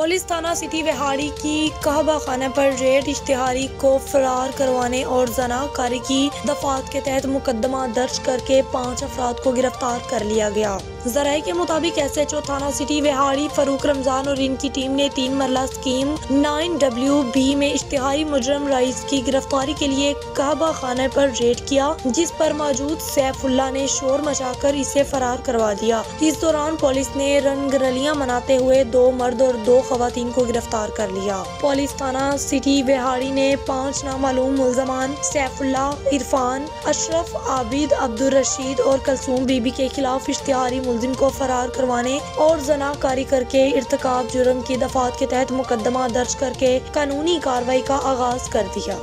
Police थाना city Vehari की कहबा खाना पर रेड इश्तिहारी को फरार करवाने और जनाकारी की दफात के तहत मुकदमा दर्ज करके 5 अफराद को गिरफ्तार कर लिया गया। जराये के मुताबिक SHO थाना सिटी विहाड़ी फरूक रमजान और इनकी टीम ने 3 मरला स्कीम 9WB में इश्तिहारी मुजरम रईस की गिरफ्तारी के लिए कहबा खाना पर रेड किया, जिस पर मौजूद सैफुल्लाह ने शोर मचाकर इसे फरार करवा दिया। इस दौरान पुलिस ने रंगरलियां मनाते हुए 2 मर्द और 2 खवातीन को गिरफ्तार कर लिया। पुलिस थाना सिटी विहाड़ी ने 5 नामालूम मुल्जमान सैफुल्लाह, इरफान, अशरफ, आबिद, अब्दुल रशीद और कलसूम बीबी के खिलाफ इश्तिहारी मुल्जिम को फरार करवाने और जनाकारी करके इर्तिकाब जुर्म की दफात के तहत मुकदमा दर्ज करके कानूनी कार्रवाई का आगाज कर दिया।